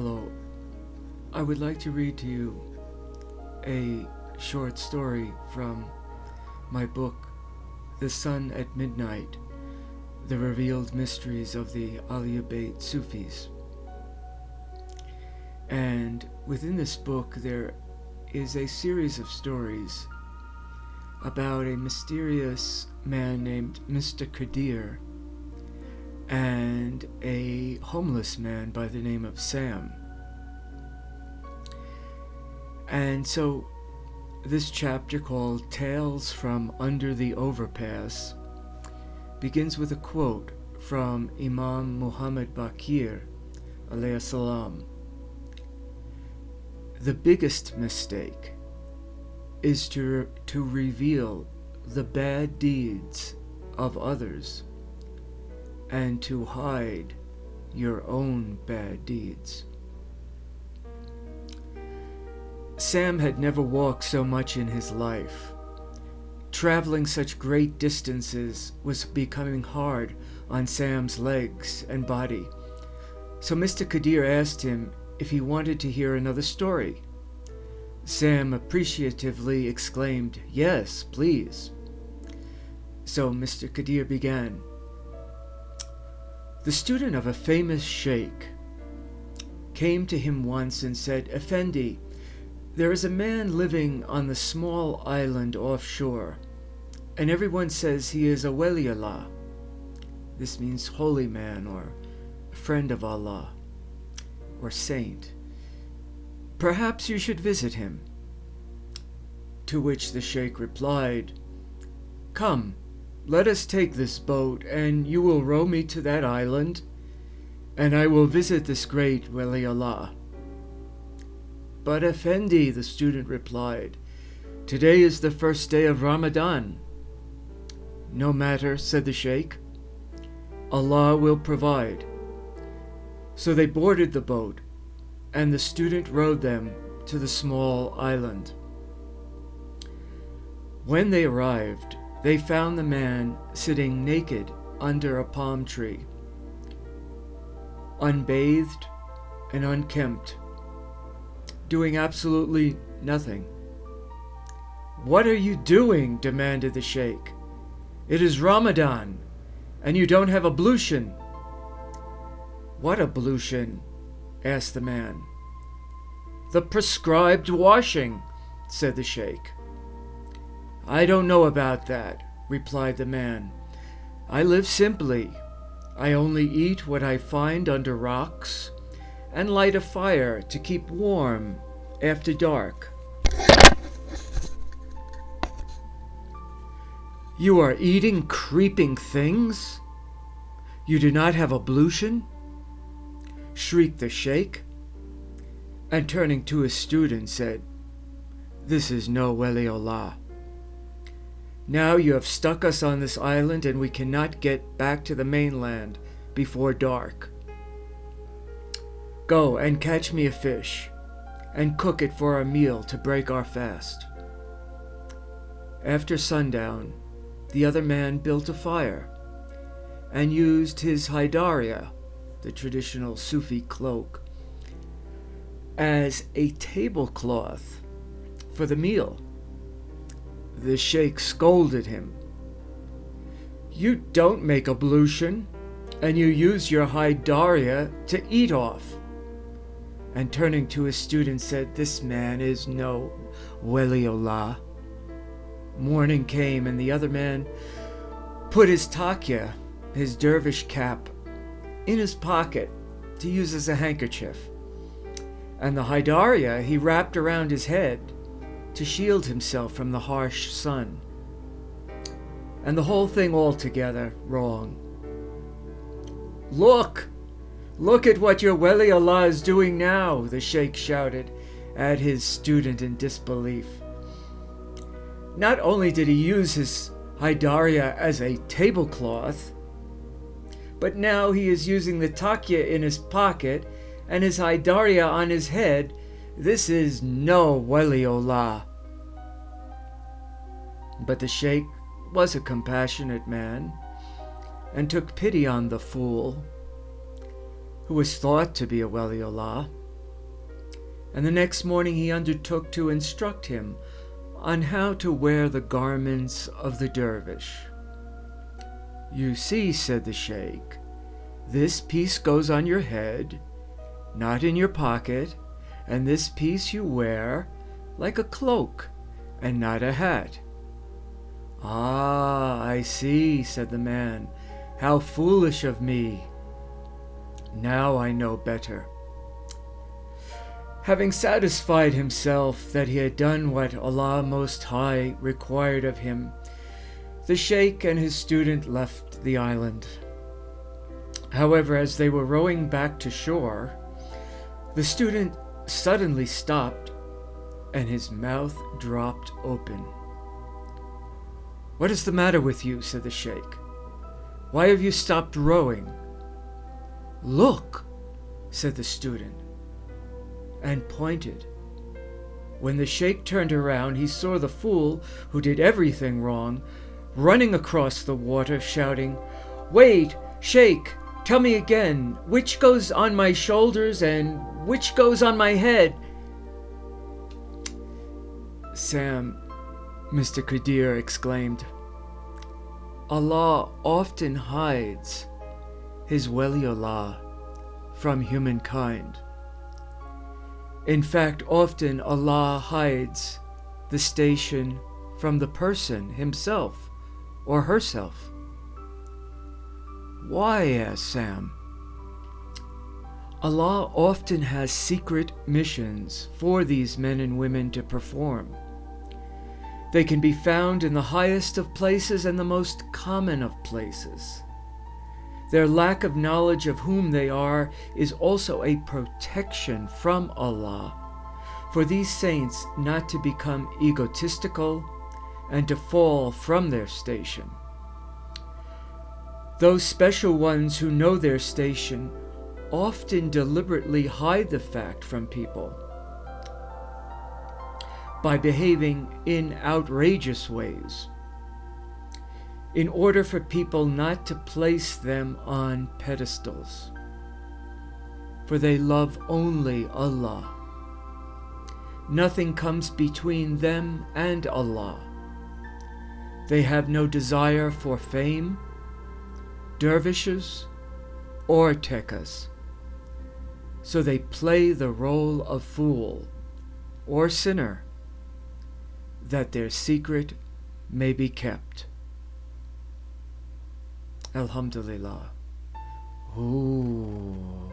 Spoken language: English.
Hello. I would like to read to you a short story from my book, The Sun at Midnight, The Revealed Mysteries of the Bayt Sufis. And within this book there is a series of stories about a mysterious man named Mr. Qadir and a homeless man by the name of Sam. And so this chapter, called Tales from Under the Overpass, begins with a quote from Imam Muhammad Baqir alayhi salam. The biggest mistake is to reveal the bad deeds of others and to hide your own bad deeds. Sam had never walked so much in his life. Traveling such great distances was becoming hard on Sam's legs and body. So Mr. Qadir asked him if he wanted to hear another story. Sam appreciatively exclaimed, "Yes, please." So Mr. Qadir began. The student of a famous sheikh came to him once and said, "Effendi, there is a man living on the small island offshore, and everyone says he is a waliullah." This means holy man or friend of Allah or saint. "Perhaps you should visit him." To which the sheikh replied, "Come, let us take this boat, and you will row me to that island, and I will visit this great waliullah." "But Effendi," the student replied, "today is the first day of Ramadan." "No matter," said the sheikh. "Allah will provide." So they boarded the boat, and the student rowed them to the small island. When they arrived, they found the man sitting naked under a palm tree, unbathed and unkempt, doing absolutely nothing. "What are you doing?" demanded the sheikh. "It is Ramadan, and you don't have ablution." "What ablution?" asked the man. "The prescribed washing," said the sheikh. "I don't know about that," replied the man. "I live simply. I only eat what I find under rocks and light a fire to keep warm after dark." "You are eating creeping things? You do not have ablution?" shrieked the sheikh, and turning to his student said, "This is no waliullah. Now you have stuck us on this island and we cannot get back to the mainland before dark. Go and catch me a fish and cook it for our meal to break our fast." After sundown, the other man built a fire and used his haidaria, the traditional Sufi cloak, as a tablecloth for the meal. The sheikh scolded him. "You don't make ablution, and you use your haidaria to eat off." And turning to his student said, "This man is no waliullah." Morning came, and the other man put his takya, his dervish cap, in his pocket to use as a handkerchief, and the haidaria he wrapped around his head to shield himself from the harsh sun. And the whole thing altogether wrong. Look at what your waliullah is doing now," the sheikh shouted at his student in disbelief. Not only did he use his haidaria as a tablecloth, but now he is using the takya in his pocket and his haidaria on his head. This is no waliullah. But the sheikh was a compassionate man and took pity on the fool, who was thought to be a waliullah, and the next morning he undertook to instruct him on how to wear the garments of the dervish. "You see," said the sheikh, "this piece goes on your head, not in your pocket, and this piece you wear like a cloak and not a hat." "Ah, I see," said the man. "How foolish of me. Now I know better." Having satisfied himself that he had done what Allah Most High required of him, the sheikh and his student left the island. However, as they were rowing back to shore, the student suddenly stopped and his mouth dropped open. "What is the matter with you?" said the sheikh. "Why have you stopped rowing?" "Look," said the student, and pointed. When the sheikh turned around, he saw the fool, who did everything wrong, running across the water, shouting, "Wait, sheikh, tell me again, which goes on my shoulders and which goes on my head?" "Sam," Mr. Qadir exclaimed, "Allah often hides His Waliullah from humankind. In fact, often Allah hides the station from the person himself or herself." "Why?" asked Sam. "Allah often has secret missions for these men and women to perform. They can be found in the highest of places and the most common of places. Their lack of knowledge of whom they are is also a protection from Allah for these saints not to become egotistical and to fall from their station. Those special ones who know their station often deliberately hide the fact from people by behaving in outrageous ways, in order for people not to place them on pedestals, for they love only Allah. Nothing comes between them and Allah. They have no desire for fame, dervishes, or tekkas, so they play the role of fool or sinner, that their secret may be kept." Alhamdulillah. Ooh.